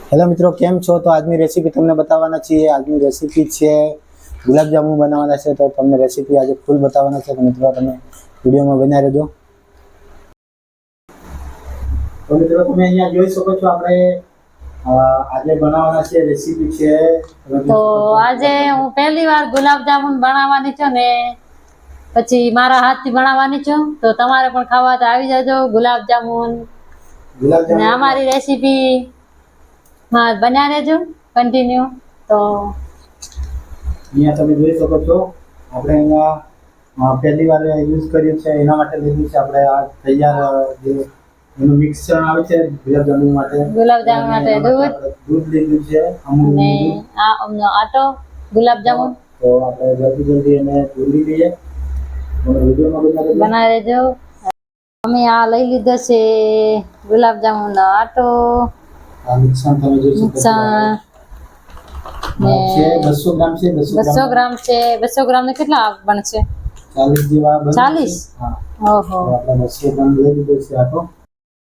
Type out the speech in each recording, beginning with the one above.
Hello મિત્રો, કેમ છો? તો આજની રેસીપી તમને બતાવવાના છીએ. આજની રેસીપી છે ગુલાબજાંબુ બનાવવાના છે. તો તમને રેસીપી આજે ફૂલ બતાવવાના છે. તો મિત્રો તમે વિડીયોમાં બન્યા રહેજો. તો મિત્રો તમે અહીંયા જોઈ શકો છો, આપણે આજે બનાવવાના છે રેસીપી છે. તો આજે હું પહેલી વાર ગુલાબજાંબુ બનાવવાની છું ને પછી મારા હાથથી બનાવવાની છું. તો તમારે પણ ખાવા તો આવી જાજો ગુલાબજાંબુ ને અમારી રેસીપી માં બન્યા રહેજો કન્ટિન્યુ. તો અહીંયા તમે જોઈ શકો છો, આપણે અહીંયા પહેલી વાર યુઝ કર્યું છે. એના માટે લીધું છે આપણે આ તૈયાર જે એનું મિક્સર આવે છે ગુલાબજાંબુ માટે દૂધ લીધું છે, અને આ અમનો આટો ગુલાબજાંબુ. તો આપણે જલ્દી એને ભૂલી લઈએ. બનાવી દેજો. અમે આ લઈ લીધો છે ગુલાબજાંબુ નો આટો. આ મિક્સર તમે જોઈ શકો છો, છે 200 ગ્રામ છે. 200 ગ્રામ છે. 200 ગ્રામ ને કેટલા બનશે? 40 જેવા બનશે. 40? હા. ઓહો. આપણે 200 ગ્રામ લઈ લીધું છે. આટો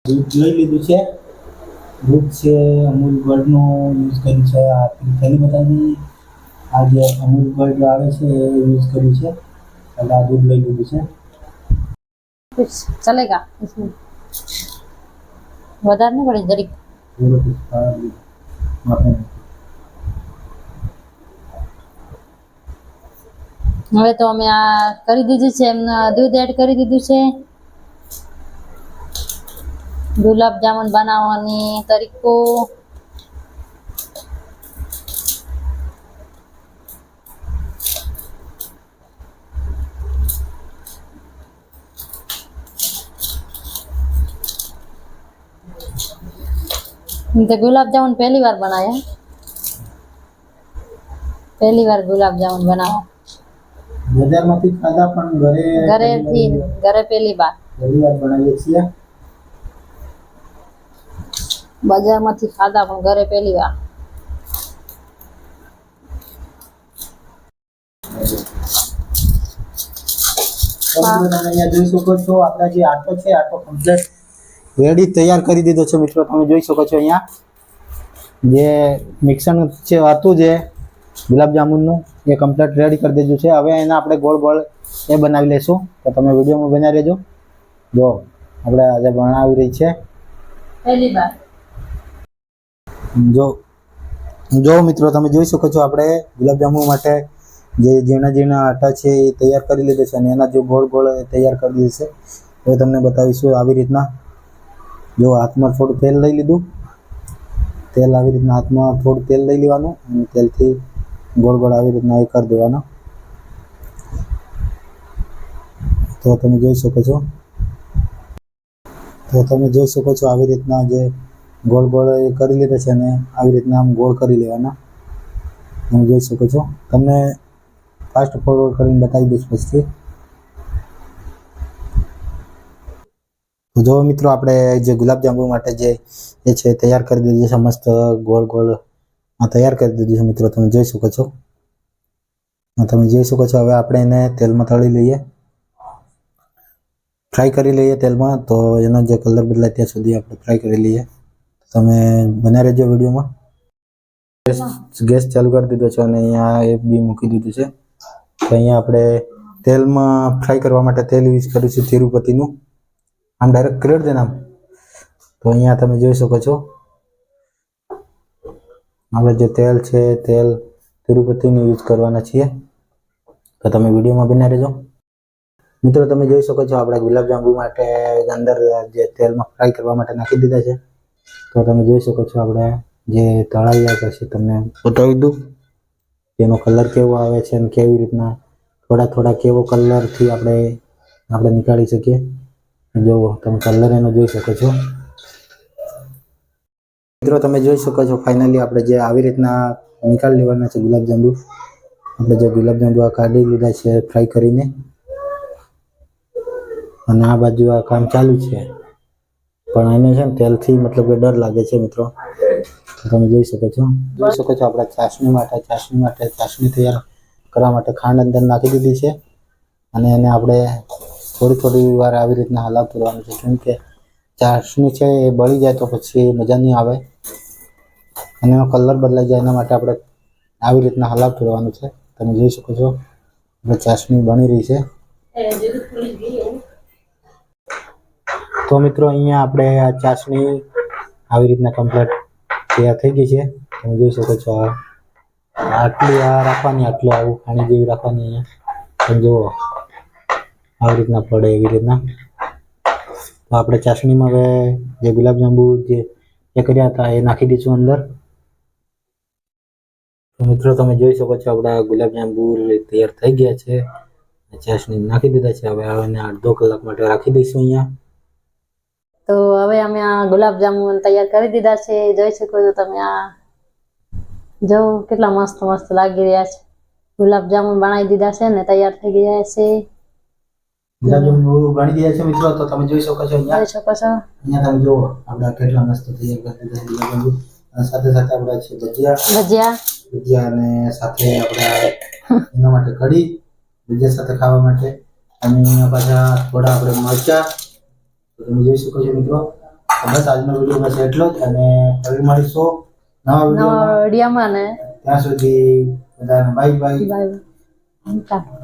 દૂધ લઈ લીધું છે. દૂધ છે અમૂલ ગોલ્ડનું યુઝ કર્યું છે. આ થેલી બતાવી, આ જે અમૂલ ગોલ્ડ આવે છે એ યુઝ કર્યું છે. એટલે આ દૂધ લઈ લીધું છે. कुछ चलेगा इसमें? વધારે નહીં પડે, જરીક. હવે તો અમે આ કરી દીધું છે, એમના દૂધ એડ કરી દીધું છે. ગુલાબજામુન બનાવવાની તરીકો तो गुलाबजामुन पहली बार बनाया, पहली बार गुलाबजामुन बनाया બજારમાંથી ખાધા પણ ઘરે પહેલી વાર બનાવીએ છીએ. બજારમાંથી ખાધા પણ ઘરે પહેલી વાર. અહીંયા જોઈ શકો છો, આપણા જે આટો છે આટો કમ્પ્લીટ રેડી તૈયાર કરી દીધો છે. મિત્રો તમે જોઈ શકો છો, અહીંયા જે મિક્સર છે હતું જે ગુલાબજામુનનું એ કમ્પ્લીટ રેડી કરી દીધું છે. હવે એના આપણે ગોળ ગોળ એ બનાવી લઈશું. તો તમે વિડીયોમાં બના રહેજો. જો આપણે આજે બનાવી રહી છે પહેલી વાર. જો મિત્રો તમે જોઈ શકો છો, આપણે ગુલાબજામુન માટે જે ઝીણા ઝીણા આટા છે એ તૈયાર કરી લીધો છે અને એના જો ગોળ ગોળ તૈયાર કરી દીધું છે. હવે તમને બતાવીશું આવી રીતના. જો હાથમાં થોડું તેલ લઈ લીધું. તેલ આવી રીતના હાથમાં થોડું તેલ લઈ લેવાનું અને તેલથી ગોળ ગોળ આવી રીતના એ કરી દેવાનો. તો તમે જોઈ શકો છો, આવી રીતના જે ગોળ ગોળ એ કરી લીધા છે અને આવી રીતના આમ ગોળ કરી લેવાના. તમે જોઈ શકો છો, તમને ફાસ્ટ ફોરવર્ડ કરીને બતાવી દઈશ પછી. તો જો મિત્રો, આપણે જે ગુલાબજાંબુ માટે જે એ છે તૈયાર કરી દીધું છે. મસ્ત ગોળ ગોળ તૈયાર કરી દીધું છે. મિત્રો તમે જોઈ શકો છો, હવે આપણે એને તેલમાં તળી લઈએ, ફ્રાય કરી લઈએ તેલમાં. તો એનો જે કલર બદલાય ત્યાં સુધી આપણે ફ્રાય કરી લઈએ. તમે બના રહેજો વિડીયોમાં. ગેસ ચાલુ કરી દીધો છે અને અહીંયા એ બી મૂકી દીધું છે. તો અહીંયા આપણે તેલમાં ફ્રાય કરવા માટે તેલ યુઝ કરીશું તિરુપતિનું. આમ ડાયરેક્ટ કરી દે આમ. તો અહીંયા તમે જોઈ શકો છો, આપણે જે તેલ છે તેલ તિરુપતિનું યુઝ કરવાના છીએ. તો તમે વિડીયોમાં બના રહેજો. મિત્રો તમે જોઈ શકો છો, આપણે ગુલાબજાંબુ માટે અંદર જે તેલમાં ફ્રાય કરવા માટે નાખી દીધા છે. તો તમે જોઈ શકો છો, આપણે જે તળાવ્યા પછી તમને બતાવી દઉં તેનો કલર કેવો આવે છે અને કેવી રીતના થોડા કેવો કલરથી આપણે નીકાળી શકીએ. જો તમે કલર એનો જોઈ શકો છો. મિત્રો તમે જોઈ શકો છો, ફાઇનલી આપણે જે આવી રીતના નીકાળી લેવાના છે ગુલાબજાંબુ. આપણે જે ગુલાબજાંબુ આ કાઢી લીધા છે ફ્રાય કરીને, અને આ બાજુ આ કામ ચાલુ છે. પણ એને છે ને તેલથી મતલબ કે ડર લાગે છે. મિત્રો તમે જોઈ શકો છો, આપણે ચાસણી તૈયાર કરવા માટે ખાંડ અંદર નાખી દીધી છે અને એને આપણે થોડી વાર આવી રીતના હલાવતું રહેવાનું છે. કેમ કે ચાસણી છે એ બળી જાય તો પછી મજા નહીં આવે. અને એનો કલર બદલાઈ જાય એના માટે આપણે આવી રીતના હલાવતું રહેવાનું છે. તમે જોઈ શકો છો આપણે ચાસણી બની રહી છે. તો મિત્રો અહીંયા આપણે આ ચાસણી આવી રીતના કમ્પ્લીટ તૈયાર થઈ ગઈ છે. તમે જોઈ શકો છો આટલી આ રાખવાની, આટલું આવું પાણી જેવી રાખવાની. અહીંયા જુઓ આવી રીતના પડે એવી રીતના. તો આપણે ચાસણીમાં હવે જે ગુલાબજાંબુ જે કર્યા હતા એ નાખી દઈશું અંદર. તો મિત્રો તમે જોઈ શકો છો આપણા ગુલાબજાંબુ તૈયાર થઈ ગયા છે. ચાસણી નાખી દીધા છે. હવે આને અડધો કલાક માટે રાખી દઈશું અહીંયા. તો હવે અમે આ ગુલાબજામુન તૈયાર કરી દીધા છે. જોઈ શકો છો તમે આ જો કેટલા મસ્ત મસ્ત લાગી રહ્યા છે. ગુલાબજામુન બનાવી દીધા છે ને તૈયાર થઈ ગયા છે. ગુલાબજાંબુ બની ગયા છે મિત્રો. તો તમે જોઈ શકો છો અહીંયા. જોઈ શકો છો અહીંયા તમે જુઓ આપણા કેટલા મસ્ત તૈયાર કરી દીધા છે ગુલાબજાંબુ. સાથે સાથે આપણા છે ભજીયા અને સાથે આપણા એના માટે કઢી, ભજીયા સાથે ખાવા માટે. અને અહીંયા પાછા થોડા આપણે મરચા. તો તમે જોઈ શકો છો મિત્રો. બસ આજનો વિડીયો બસ એટલો જ. અને ફરી મળીશું નવા વિડીયોમાં. ને ત્યાં સુધી બધાને બાય બાય. બાય.